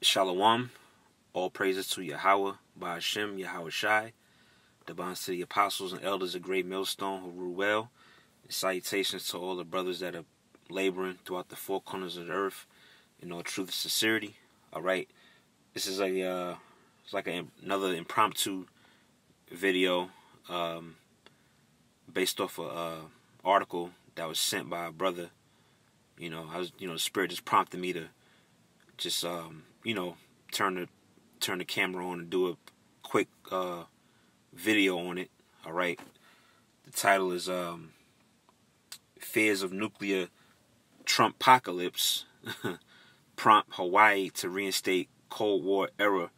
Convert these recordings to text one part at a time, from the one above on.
Shalom, all praises to Yahweh, Ba'ashem, Yahweh Shai, the bonds to the apostles and elders of Great Millstone who rule well, and salutations to all the brothers that are laboring throughout the four corners of the earth in all truth and sincerity. All right, this is another impromptu video based off a article that was sent by a brother. The Spirit just prompted me to just turn the camera on and do a quick video on it. All right, the title is Fears of Nuclear Trump Apocalypse Prompt Hawaii to Reinstate Cold War Era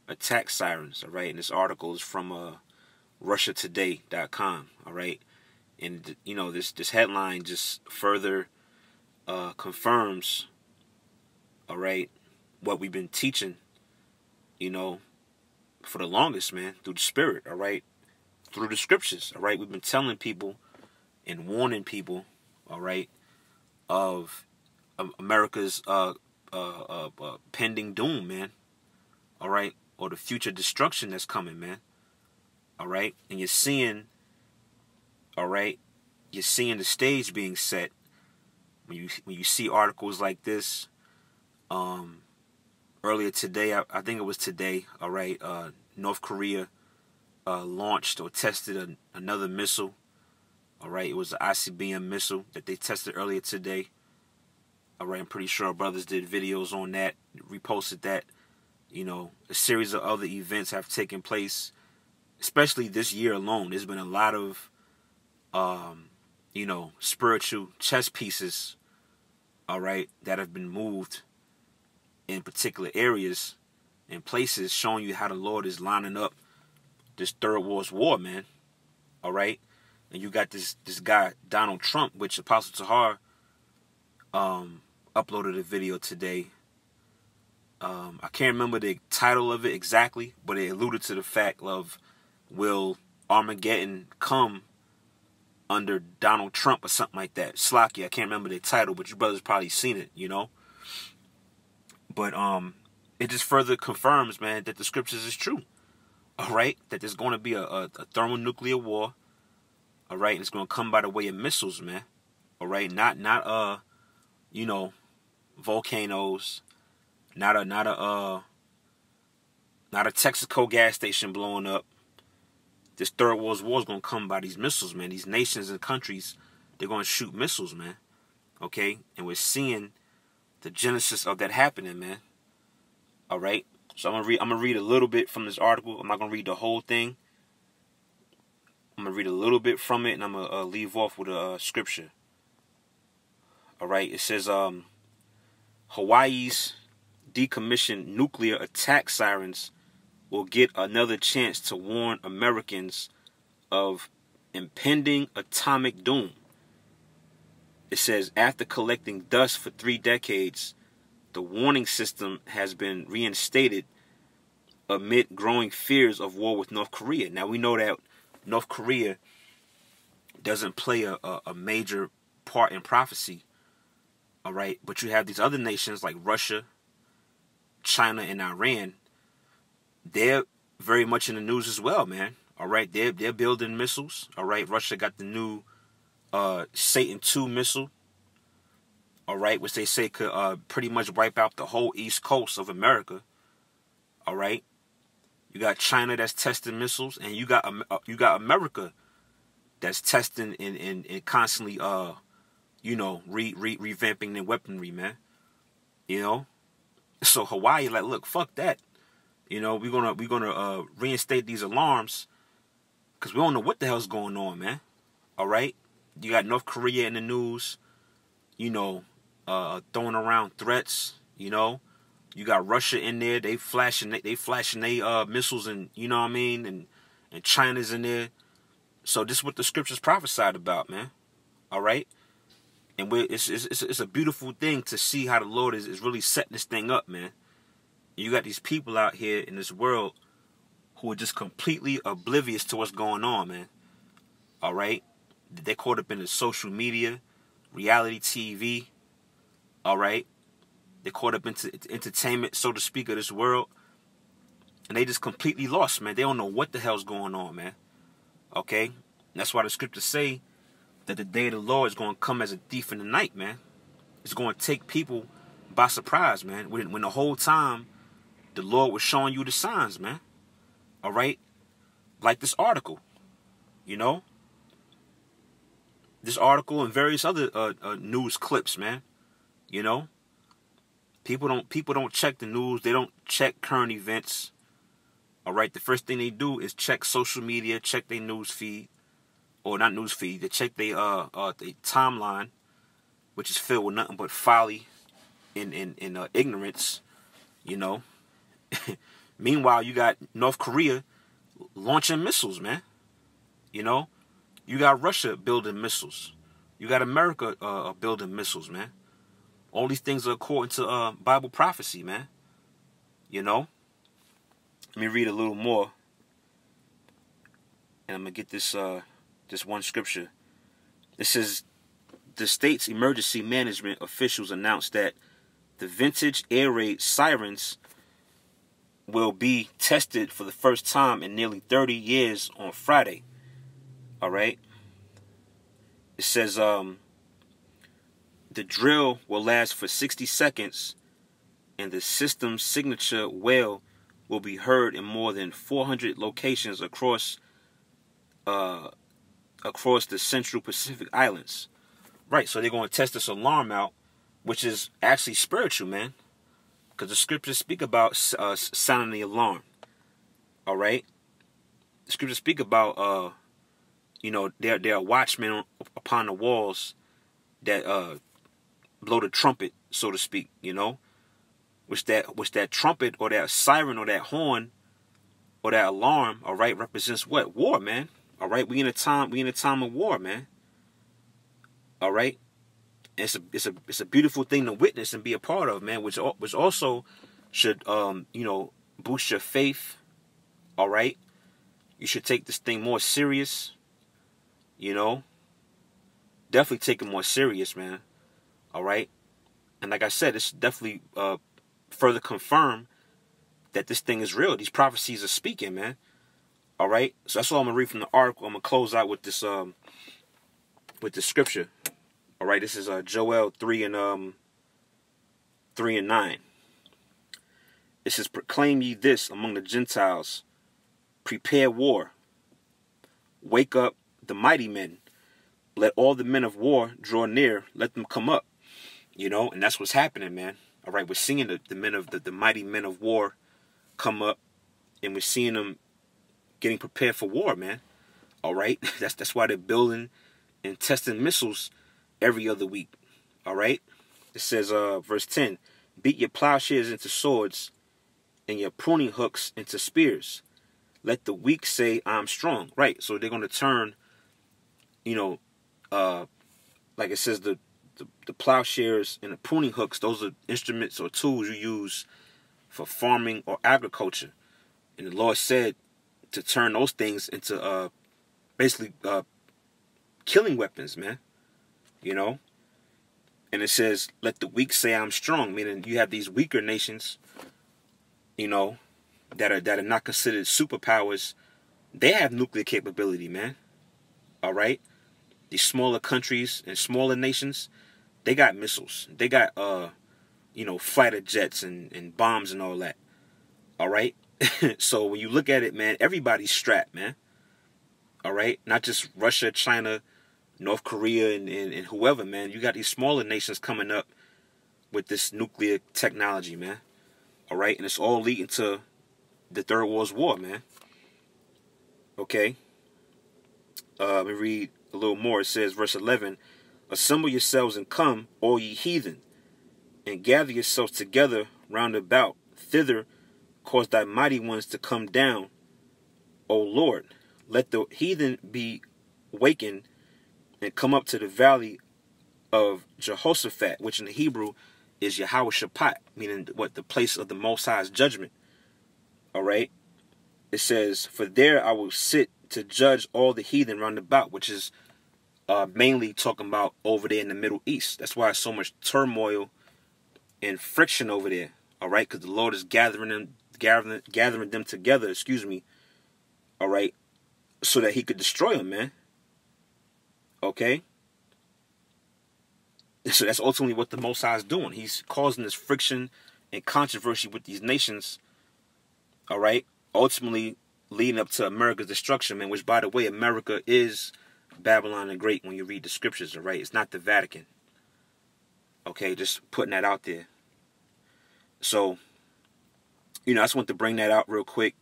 Attack Sirens. All right, and this article is from RussiaToday.com. all right, and this headline just further confirms, all right, what we've been teaching, for the longest, man, through the Spirit, all right, through the scriptures, all right. We've been telling people and warning people, all right, of America's pending doom, man, all right, or the future destruction that's coming, man, all right. And you're seeing, all right, the stage being set when you see articles like this. Earlier today, I think it was today, all right, North Korea launched or tested another missile, all right. It was the ICBM missile that they tested earlier today, all right. I'm pretty sure our brothers did videos on that, reposted that. A series of other events have taken place, especially this year alone. There's been a lot of, spiritual chess pieces, all right, that have been moved in particular areas and places, showing you how the Lord is lining up this third world war, man. All right, and you got this guy Donald Trump, which Apostle Tahar uploaded a video today. I can't remember the title of it exactly, but it alluded to the fact of, will Armageddon come under Donald Trump or something like that. Slocky, I can't remember the title, but you brothers probably seen it, But it just further confirms, man, that the scriptures is true. All right, that there's going to be a thermonuclear war. All right, and it's going to come by the way of missiles, man. All right, not volcanoes, not a Texaco gas station blowing up. This third world war is going to come by these missiles, man. These nations and countries, they're going to shoot missiles, man. Okay, and we're seeing the genesis of that happening, man. All right, so I'm gonna read a little bit from this article. I'm not gonna read the whole thing. I'm gonna read a little bit from it, and I'm gonna leave off with a scripture. All right, it says Hawaii's decommissioned nuclear attack sirens will get another chance to warn Americans of impending atomic doom. It says, after collecting dust for 3 decades, the warning system has been reinstated amid growing fears of war with North Korea. Now, we know that North Korea doesn't play a major part in prophecy, all right? But you have these other nations like Russia, China, and Iran. They're very much in the news as well, man, all right? They're building missiles, all right? Russia got the new Satan II missile, all right, which they say could pretty much wipe out the whole east coast of America. All right, you got China that's testing missiles, and you got America that's testing and constantly revamping their weaponry, man. So Hawaii, like, look, fuck that. We're gonna reinstate these alarms because we don't know what the hell's going on, man. All right. You got North Korea in the news, throwing around threats. You got Russia in there. They flashing they missiles, and and China's in there. So this is what the scriptures prophesied about, man. All right, and it's a beautiful thing to see how the Lord is really setting this thing up, man. You got these people out here in this world who are just completely oblivious to what's going on, man. All right. They're caught up in the social media, reality TV, all right? They're caught up into entertainment, so to speak, of this world. And they just completely lost, man. They don't know what the hell's going on, man. Okay? And that's why the scriptures say that the day of the Lord is going to come as a thief in the night, man. It's going to take people by surprise, man. When the whole time the Lord was showing you the signs, man. All right? Like this article, you know? This article and various other news clips, man. You know? People don't check the news. They don't check current events. All right? The first thing they do is check social media, check their news feed. Or not news feed. They check their timeline, which is filled with nothing but folly and ignorance, you know? Meanwhile, you got North Korea launching missiles, man. You know? You got Russia building missiles. You got America building missiles, man. All these things are according to Bible prophecy, man. You know? Let me read a little more. And I'm going to get this one scripture. It says, the state's emergency management officials announced that the vintage air raid sirens will be tested for the first time in nearly 30 years on Friday. All right. It says the drill will last for 60 seconds and the system's signature wail will be heard in more than 400 locations across the Central Pacific Islands. Right, so they're going to test this alarm out, which is actually spiritual, man. Because the scriptures speak about sounding the alarm. All right? The scriptures speak about, there are watchmen upon the walls that blow the trumpet, so to speak, you know? Which that trumpet or that siren or that horn or that alarm, all right, represents what? War, man. All right? We in a time of war, man. All right? It's a beautiful thing to witness and be a part of, man, which also should boost your faith. All right? You should take this thing more serious. You know? Definitely take it more serious, man. All right? And like I said, it's definitely further confirm that this thing is real. These prophecies are speaking, man. All right? So that's all I'm going to read from the article. I'm going to close out with this scripture. All right, this is Joel 3 and 9. It says, proclaim ye this among the Gentiles, prepare war, wake up the mighty men, let all the men of war draw near, let them come up. You know, and that's what's happening, man. All right, we're seeing the mighty men of war come up, and we're seeing them getting prepared for war, man. All right, that's why they're building and testing missiles every other week. All right? It says, verse 10, beat your plowshares into swords and your pruning hooks into spears. Let the weak say, I'm strong. Right? So they're going to turn, like it says, the plowshares and the pruning hooks, those are instruments or tools you use for farming or agriculture. And the Lord said to turn those things into basically killing weapons, man. You know, and it says, let the weak say I'm strong, meaning you have these weaker nations, you know, that are not considered superpowers. They have nuclear capability, man. All right. These smaller countries and smaller nations, they got missiles. They got, fighter jets and bombs and all that. All right. So when you look at it, man, everybody's strapped, man. All right. Not just Russia, China, North Korea and whoever, man. You got these smaller nations coming up with this nuclear technology, man. All right? And it's all leading to the Third World War, man. Okay? Let me read a little more. It says, verse 11, assemble yourselves and come, all ye heathen, and gather yourselves together round about. Thither cause thy mighty ones to come down, O Lord. Let the heathen be wakened and come up to the valley of Jehoshaphat, which in the Hebrew is Yahweh Shaphat, meaning the place of the Most High's judgment. All right? It says, for there I will sit to judge all the heathen round about, which is mainly talking about over there in the Middle East. That's why so much turmoil and friction over there. All right, because the Lord is gathering them together. Excuse me. All right, so that He could destroy them, man. Okay. So that's ultimately what the Most High is doing. He's causing this friction and controversy with these nations. All right, ultimately leading up to America's destruction, man. Which, by the way, America is Babylon the Great when you read the scriptures. All right, it's not the Vatican. Okay, just putting that out there. So, I just want to bring that out real quick.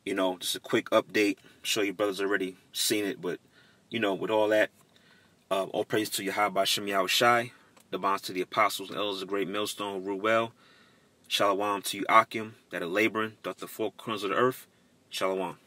Just a quick update. I'm sure your brothers already seen it, but, with all that, all praise to Yahweh Shem Yahushai, the bonds to the apostles and elders of the great millstone who rule well. Shalom to you, Akim, that are laboring throughout the four corners of the earth. Shalom.